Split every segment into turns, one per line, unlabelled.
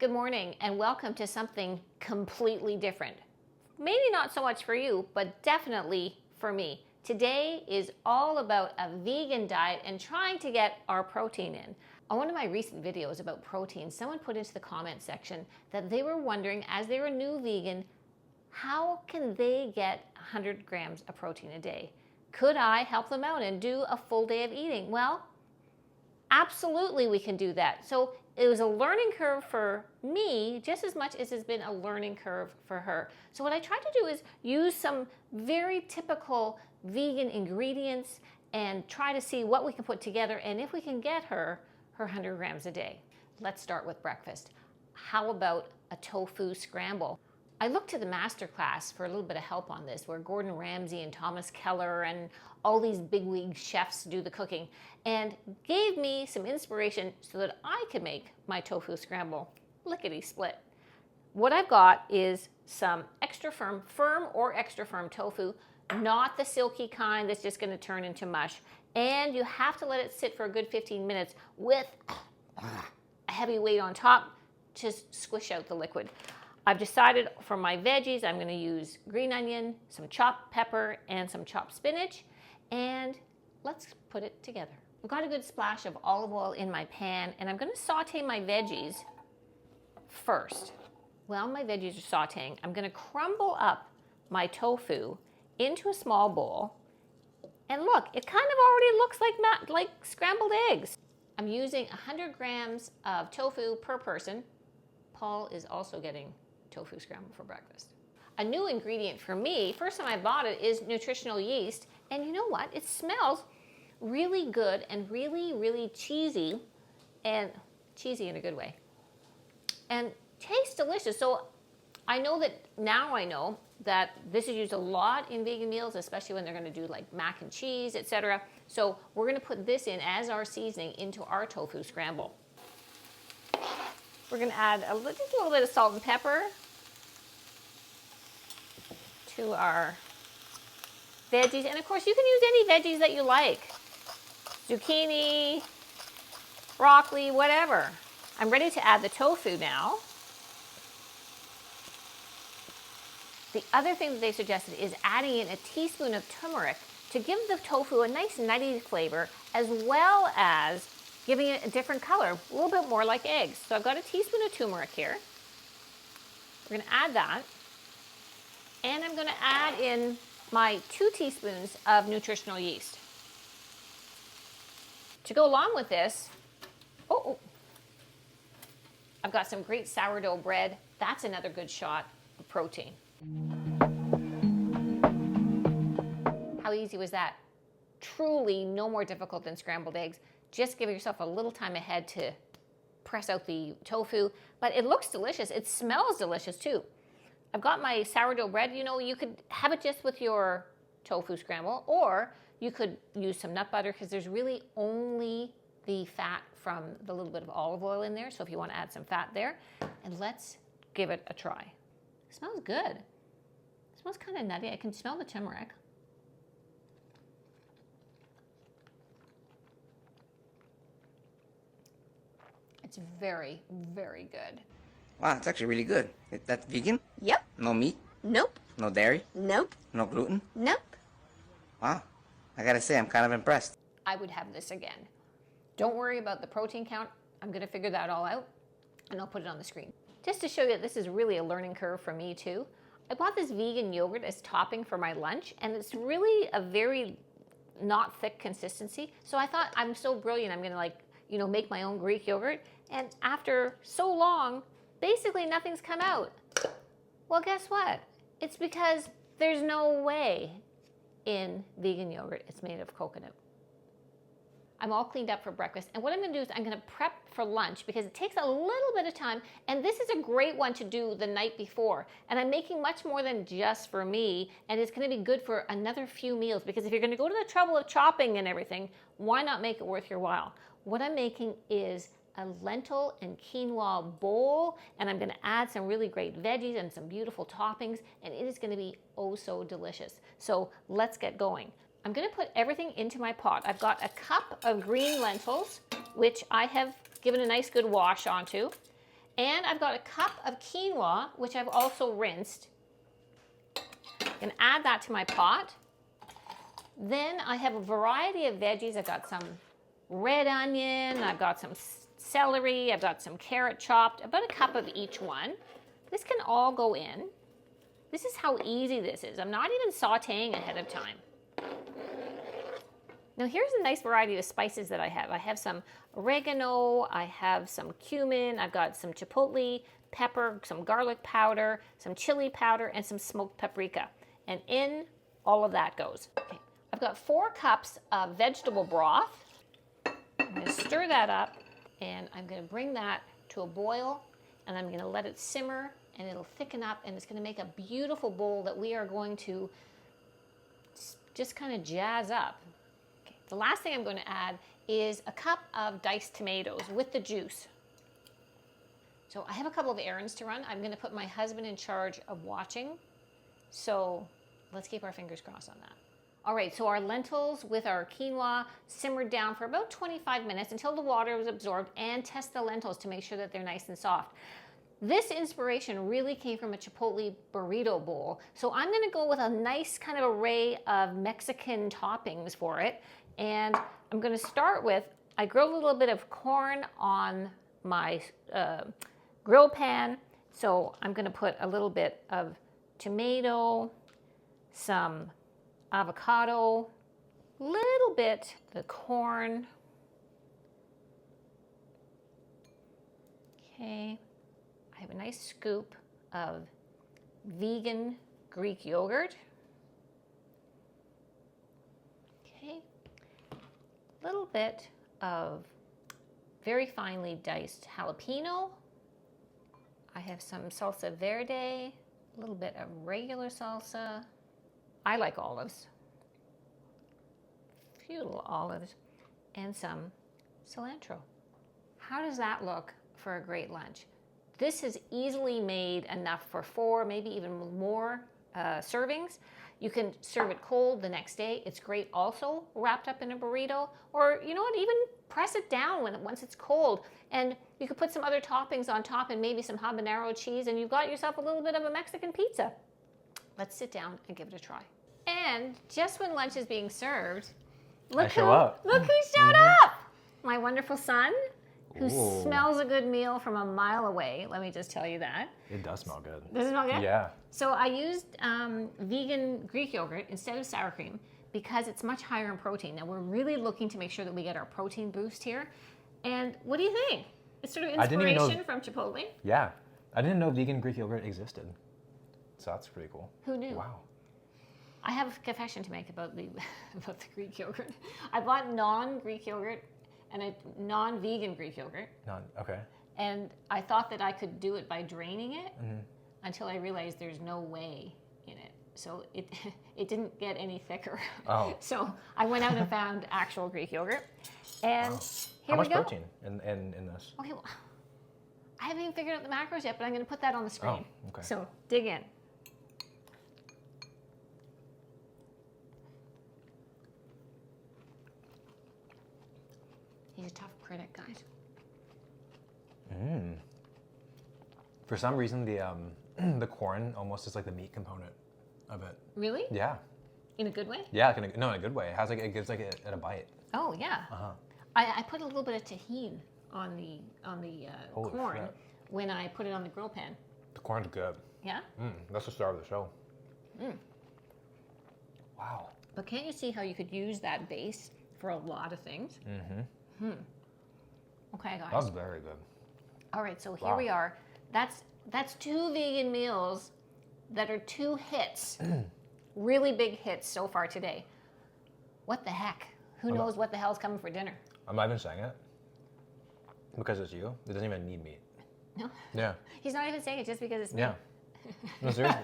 Good morning and welcome to something completely different. Maybe not so much for you, but definitely for me. Today is all about a vegan diet and trying to get our protein in. On one of my recent videos about protein, someone put into the comment section that they were wondering, as they were new vegan, how can they get 100 grams of protein a day? Could I help them out and do a full day of eating? Well, absolutely we can do that. So it was a learning curve for me just as much as it's been a learning curve for her. So what I tried to do is use some very typical vegan ingredients and try to see what we can put together and if we can get her 100 grams a day. Let's start with breakfast. How about a tofu scramble? I looked to the masterclass for a little bit of help on this, where Gordon Ramsay and Thomas Keller and all these bigwig chefs do the cooking, and gave me some inspiration so that I could make my tofu scramble lickety-split. What I've got is some extra firm or extra firm tofu, not the silky kind that's just going to turn into mush. And you have to let it sit for a good 15 minutes with a heavy weight on top to squish out the liquid. I've decided for my veggies, I'm going to use green onion, some chopped pepper, and some chopped spinach. And let's put it together. I've got a good splash of olive oil in my pan, and I'm going to saute my veggies first. While my veggies are sauteing, I'm going to crumble up my tofu into a small bowl. And look, it kind of already looks like scrambled eggs. I'm using 100 grams of tofu per person. Paul is also getting tofu scramble for breakfast. A new ingredient for me, first time I bought it, is nutritional yeast. And you know what? It smells really good and really, really cheesy, and cheesy in a good way. And tastes delicious. So I know that this is used a lot in vegan meals, especially when they're going to do like mac and cheese, etc. So we're going to put this in as our seasoning into our tofu scramble. We're going to add just a little bit of salt and pepper to our veggies. And of course, you can use any veggies that you like. Zucchini, broccoli, whatever. I'm ready to add the tofu now. The other thing that they suggested is adding in a teaspoon of turmeric to give the tofu a nice nutty flavor, as well as giving it a different color, a little bit more like eggs. So I've got a teaspoon of turmeric here. We're going to add that. And I'm going to add in my 2 teaspoons of nutritional yeast. To go along with this, I've got some great sourdough bread. That's another good shot of protein. How easy was that? Truly no more difficult than scrambled eggs. Just give yourself a little time ahead to press out the tofu, but it looks delicious. It smells delicious too. I've got my sourdough bread. You know, you could have it just with your tofu scramble, or you could use some nut butter, because there's really only the fat from the little bit of olive oil in there. So if you want to add some fat there, and let's give it a try. It smells good. It smells kind of nutty. I can smell the turmeric. It's very, very good.
Wow, it's actually really good. That's vegan?
Yep.
No meat?
Nope.
No dairy?
Nope.
No gluten?
Nope.
Wow. I gotta say, I'm kind of impressed.
I would have this again. Don't worry about the protein count. I'm going to figure that all out, and I'll put it on the screen. Just to show you that this is really a learning curve for me too, I bought this vegan yogurt as topping for my lunch, and it's really a very not thick consistency. So I thought, I'm so brilliant, I'm going to make my own Greek yogurt. And after so long, basically nothing's come out. Well, guess what? It's because there's no way in vegan yogurt it's made of coconut. I'm all cleaned up for breakfast, and what I'm going to do is I'm going to prep for lunch, because it takes a little bit of time, and this is a great one to do the night before. And I'm making much more than just for me, and it's going to be good for another few meals, because if you're going to go to the trouble of chopping and everything, why not make it worth your while? What I'm making is a lentil and quinoa bowl, and I'm going to add some really great veggies and some beautiful toppings, and it is going to be oh so delicious. So let's get going. I'm going to put everything into my pot. I've got a cup of green lentils, which I have given a nice good wash onto, And I've got a cup of quinoa, which I've also rinsed. I'm gonna add that to my pot. Then I have a variety of veggies. I've got some red onion, I've got some celery, I've got some carrot chopped, about a cup of each one. This can all go in. This is how easy this is. I'm not even sauteing ahead of time. Now here's a nice variety of spices that I have. I have some oregano, I have some cumin, I've got some chipotle, pepper, some garlic powder, some chili powder, and some smoked paprika. And in all of that goes. Okay. I've got 4 cups of vegetable broth. I'm going to stir that up, and I'm going to bring that to a boil, and I'm going to let it simmer, and it'll thicken up, and it's going to make a beautiful bowl that we are going to just kind of jazz up. Okay. The last thing I'm going to add is a cup of diced tomatoes with the juice. So I have a couple of errands to run. I'm going to put my husband in charge of watching, so let's keep our fingers crossed on that. All right, so our lentils with our quinoa simmered down for about 25 minutes until the water was absorbed, and test the lentils to make sure that they're nice and soft. This inspiration really came from a chipotle burrito bowl. So I'm gonna go with a nice kind of array of Mexican toppings for it. And I'm gonna start with, I grilled a little bit of corn on my grill pan. So I'm gonna put a little bit of tomato, some avocado, little bit the corn. Okay, I have a nice scoop of vegan Greek yogurt. Okay, a little bit of very finely diced jalapeno. I have some salsa verde, a little bit of regular salsa. I like olives, a few little olives, and some cilantro. How does that look for a great lunch? This is easily made enough for 4, maybe even more servings. You can serve it cold the next day. It's great also wrapped up in a burrito, or you know what, even press it down once it's cold, and you could put some other toppings on top and maybe some habanero cheese, and you've got yourself a little bit of a Mexican pizza. Let's sit down and give it a try. And just when lunch is being served, look who showed up! My wonderful son, who smells a good meal from a mile away. Let me just tell you that.
It does smell good.
Does it smell good?
Yeah.
So I used vegan Greek yogurt instead of sour cream because it's much higher in protein. Now we're really looking to make sure that we get our protein boost here. And what do you think? It's sort of inspiration from Chipotle.
Yeah. I didn't know vegan Greek yogurt existed. So that's pretty cool.
Who knew?
Wow.
I have a confession to make about the Greek yogurt. I bought non-Greek yogurt and a non-vegan Greek yogurt.
Okay.
And I thought that I could do it by draining it until I realized there's no way in it. So it didn't get any thicker.
Oh.
So I went out and found actual Greek yogurt. And here
How much
we go.
protein in this?
Okay, well, I haven't even figured out the macros yet, but I'm going to put that on the screen.
Oh, okay.
So dig in. He's a tough critic, guys.
For some reason, the corn almost is like the meat component of it.
Really?
Yeah.
In a good way?
Yeah, in a good way. It has it gives like a bite.
Oh yeah. I put a little bit of tahini on the corn
shit.
when I put it on the grill pan.
The corn's good.
Yeah.
That's the star of the show. Wow.
But can't you see how you could use that base for a lot of things? Okay, guys.
That was very good.
All right, so here we are. That's 2 vegan meals that are 2 hits. Really big hits so far today. What the heck? Who knows what the hell's coming for dinner?
I'm not even saying it. Because it's you. It doesn't even need meat.
No.
Yeah.
He's not even saying it just because it's me.
Yeah. No, seriously.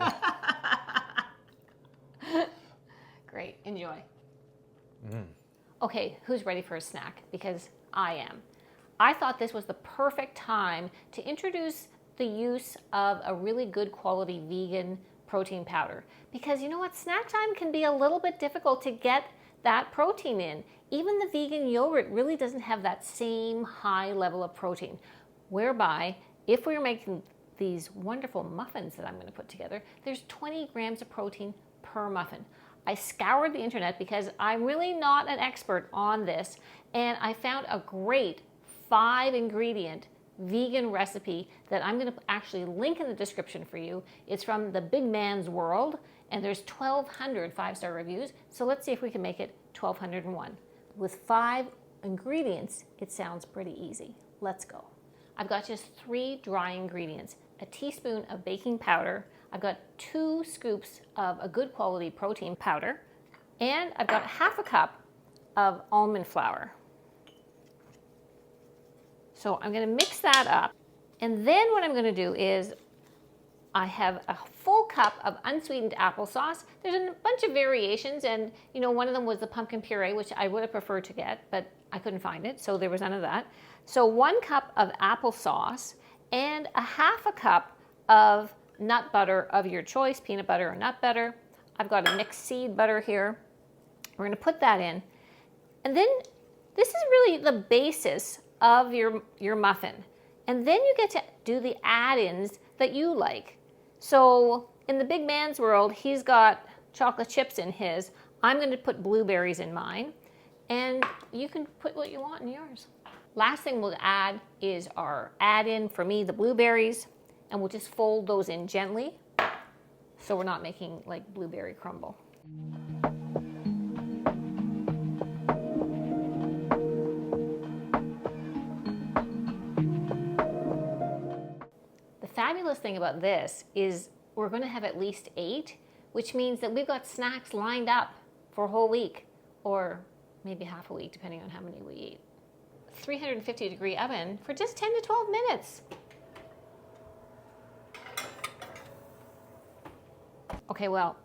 Great, enjoy. Okay, who's ready for a snack? Because I am. I thought this was the perfect time to introduce the use of a really good quality vegan protein powder. Because you know what? Snack time can be a little bit difficult to get that protein in. Even the vegan yogurt really doesn't have that same high level of protein, whereby if we were making these wonderful muffins that I'm going to put together, there's 20 grams of protein per muffin. I scoured the internet because I'm really not an expert on this, and I found a great 5-ingredient vegan recipe that I'm going to actually link in the description for you. It's from the Big Man's World, and there's 1,200 5-star reviews. So let's see if we can make it 1,201. With 5 ingredients, it sounds pretty easy. Let's go. I've got just 3 dry ingredients: a teaspoon of baking powder, I've got 2 scoops of a good quality protein powder, and I've got half a cup of almond flour. So I'm going to mix that up, and then what I'm going to do is I have a full cup of unsweetened applesauce. There's a bunch of variations, and one of them was the pumpkin puree, which I would have preferred to get, but I couldn't find it, so there was none of that. So 1 cup of applesauce and a half a cup of nut butter of your choice, peanut butter or nut butter. I've got a mixed seed butter here. We're going to put that in, and then this is really the basis of your muffin, and then you get to do the add-ins that you like. So in the Big Man's World, he's got chocolate chips in his. I'm going to put blueberries in mine, and you can put what you want in yours. Last thing we'll add is our add-in, for me, the blueberries, and we'll just fold those in gently so we're not making like blueberry crumble. The fabulous thing about this is we're going to have at least 8, which means that we've got snacks lined up for a whole week, or maybe half a week, depending on how many we eat. 350-degree oven for just 10 to 12 minutes. Okay, well,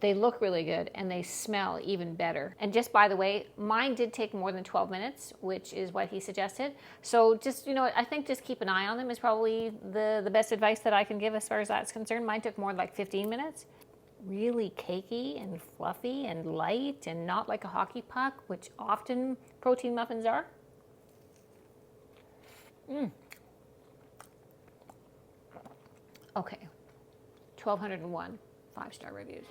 they look really good and they smell even better. And just by the way, mine did take more than 12 minutes, which is what he suggested. So just, I think just keep an eye on them is probably the best advice that I can give as far as that's concerned. Mine took more like 15 minutes. Really cakey and fluffy and light and not like a hockey puck, which often protein muffins are. Okay, 1,201 5-star reviews.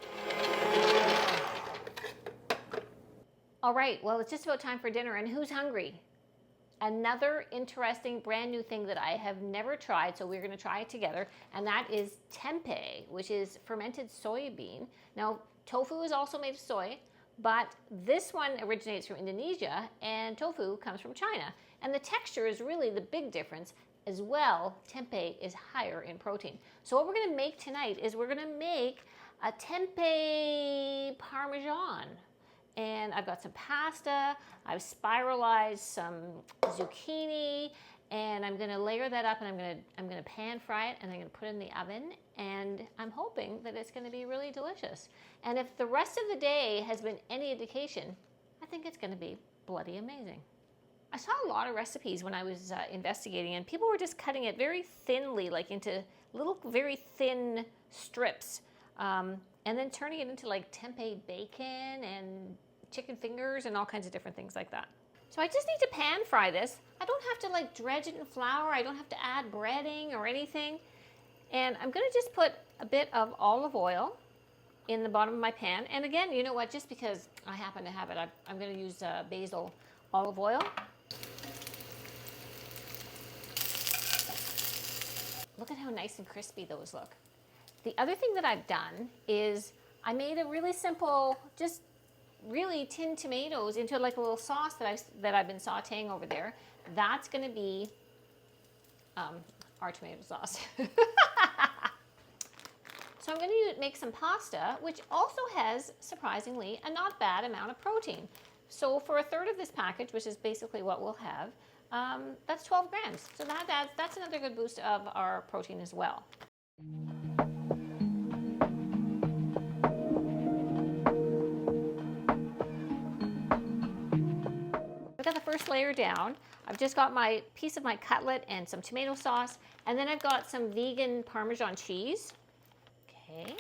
All right, well, it's just about time for dinner, and who's hungry? Another interesting brand new thing that I have never tried, so we're going to try it together, and that is tempeh, which is fermented soybean. Now, tofu is also made of soy, but this one originates from Indonesia, and tofu comes from China. And the texture is really the big difference. As well, tempeh is higher in protein. So what we're going to make tonight is we're going to make a tempeh parmesan. And I've got some pasta, I've spiralized some zucchini, and I'm going to layer that up, and I'm going to pan fry it, and I'm going to put it in the oven, and I'm hoping that it's going to be really delicious. And if the rest of the day has been any indication, I think it's going to be bloody amazing. I saw a lot of recipes when I was investigating, and people were just cutting it very thinly, like into little very thin strips, and then turning it into like tempeh bacon and chicken fingers and all kinds of different things like that. So I just need to pan fry this. I don't have to like dredge it in flour. I don't have to add breading or anything. And I'm going to just put a bit of olive oil in the bottom of my pan. And again, you know what, just because I happen to have it, I'm going to use basil olive oil. Look at how nice and crispy those look. The other thing that I've done is I made a really simple, just really tinned tomatoes into like a little sauce that I've been sauteing over there. That's going to be our tomato sauce. So I'm going to make some pasta, which also has, surprisingly, a not bad amount of protein. So for a third of this package, which is basically what we'll have, that's 12 grams. So that's another good boost of our protein as well. I've got the first layer down. I've just got my piece of my cutlet and some tomato sauce, and then I've got some vegan Parmesan cheese. Okay,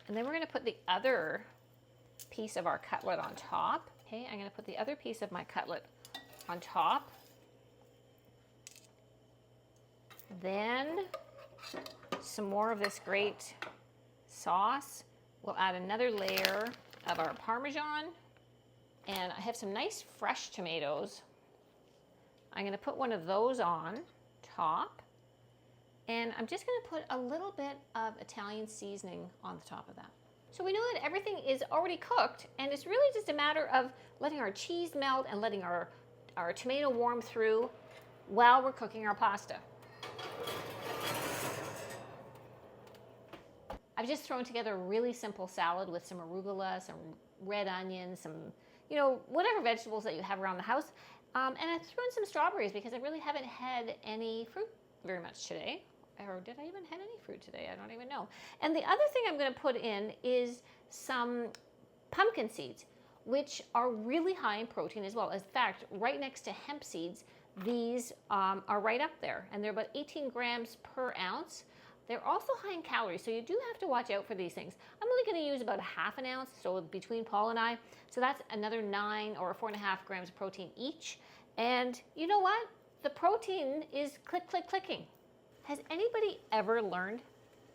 and then we're going to put the other piece of our cutlet on top. Okay, I'm going to put the other piece of my cutlet on top. Then some more of this great sauce. We'll add another layer of our Parmesan. And I have some nice fresh tomatoes. I'm going to put one of those on top. And I'm just going to put a little bit of Italian seasoning on the top of that. So we know that everything is already cooked, and it's really just a matter of letting our cheese melt and letting our tomato warm through while we're cooking our pasta. I've just thrown together a really simple salad with some arugula, some red onions, some, whatever vegetables that you have around the house. And I threw in some strawberries because I really haven't had any fruit very much today. Or did I even have any fruit today? I don't even know. And the other thing I'm going to put in is some pumpkin seeds, which are really high in protein as well. In fact, right next to hemp seeds, these are right up there. And they're about 18 grams per ounce. They're also high in calories, so you do have to watch out for these things. I'm only going to use about ½ an ounce, so between Paul and I. So that's another 9 or 4.5 grams of protein each. And you know what? The protein is clicking. Has anybody ever learned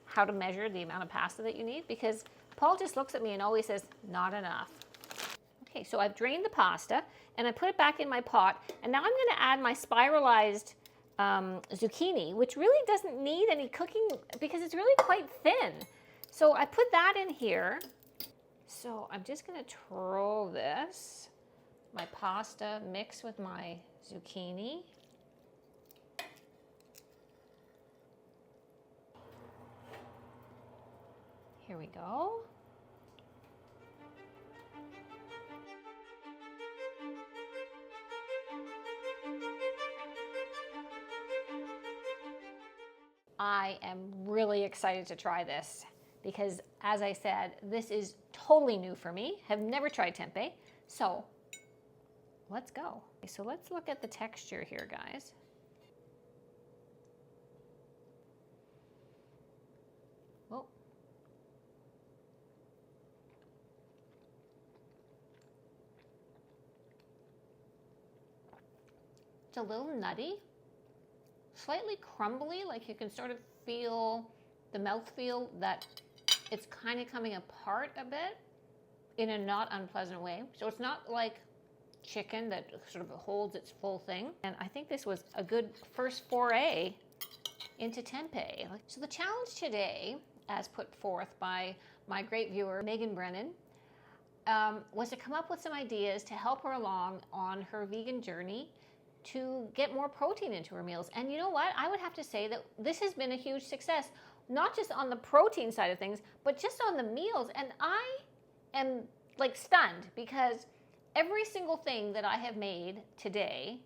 how to measure the amount of pasta that you need? Because Paul just looks at me and always says, not enough. Okay, so I've drained the pasta and I put it back in my pot. And now I'm going to add my spiralized zucchini, which really doesn't need any cooking because it's really quite thin. So I put that in here. So I'm just going to twirl this, my pasta mixed with my zucchini. Here we go. I am really excited to try this because, as I said, this is totally new for me. Have never tried tempeh. So let's go. So let's look at the texture here, guys. Oh. It's a little nutty, slightly crumbly, like you can sort of feel the mouthfeel that it's kind of coming apart a bit in a not unpleasant way. So it's not like chicken that sort of holds its full thing. And I think this was a good first foray into tempeh. So the challenge today, as put forth by my great viewer, Megan Brennan, was to come up with some ideas to help her along on her vegan journey to get more protein into her meals. And you know what? I would have to say that this has been a huge success, not just on the protein side of things, but just on the meals. And I am like stunned because every single thing that I have made today,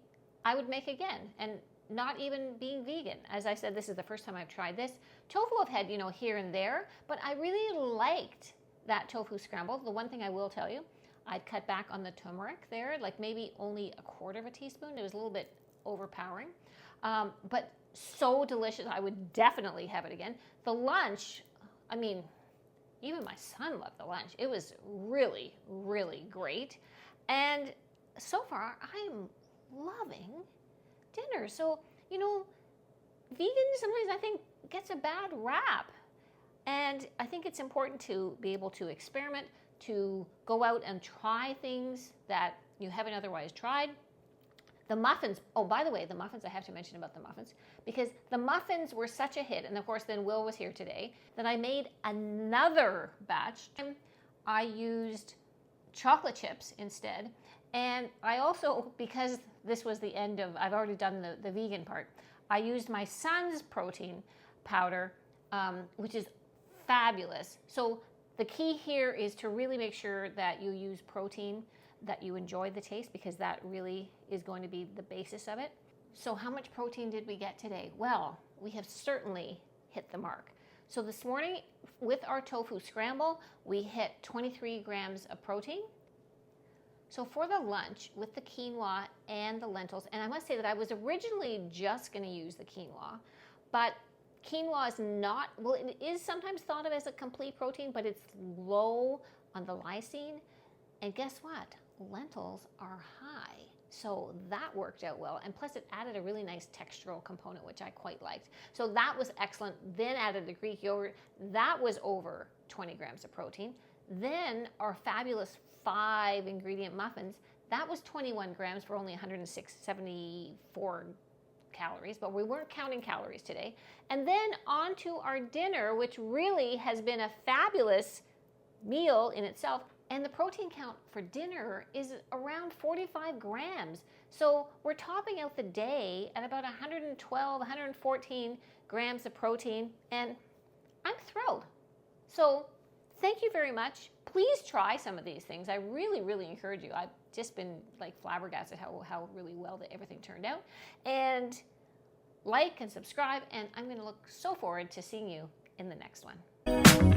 I would make again, and not even being vegan. As I said, this is the first time I've tried this. Tofu I've had, here and there, but I really liked that tofu scramble. The one thing I will tell you, I'd cut back on the turmeric there, like maybe only 1/4 teaspoon. It was a little bit overpowering, but so delicious. I would definitely have it again. The lunch, I mean, even my son loved the lunch. It was really, really great. And so far, I'm loving dinner. So, vegan sometimes I think gets a bad rap. And I think it's important to be able to experiment, to go out and try things that you haven't otherwise tried. The muffins, oh, by the way, the muffins, I have to mention about the muffins, because the muffins were such a hit, and of course then Will was here today, that I made another batch. I used chocolate chips instead, and I also, because this was the end of, I've already done the vegan part, I used my son's protein powder, which is fabulous. So the key here is to really make sure that you use protein, that you enjoy the taste, because that really is going to be the basis of it. So how much protein did we get today? Well, we have certainly hit the mark. So this morning with our tofu scramble, we hit 23 grams of protein. So for the lunch with the quinoa and the lentils, and I must say that I was originally just going to use the quinoa, but quinoa is not, well, it is sometimes thought of as a complete protein, but it's low on the lysine. And guess what? Lentils are high. So that worked out well. And plus it added a really nice textural component, which I quite liked. So that was excellent. Then added the Greek yogurt. that was over 20 grams of protein. Then our fabulous 5 ingredient muffins, that was 21 grams for only 174 calories, but we weren't counting calories today. And then on to our dinner, which really has been a fabulous meal in itself. And the protein count for dinner is around 45 grams. So we're topping out the day at about 112, 114 grams of protein, and I'm thrilled. So thank you very much. Please try some of these things. I really, really encourage you. I've just been like flabbergasted how really well that everything turned out. And like and subscribe, and I'm going to look so forward to seeing you in the next one.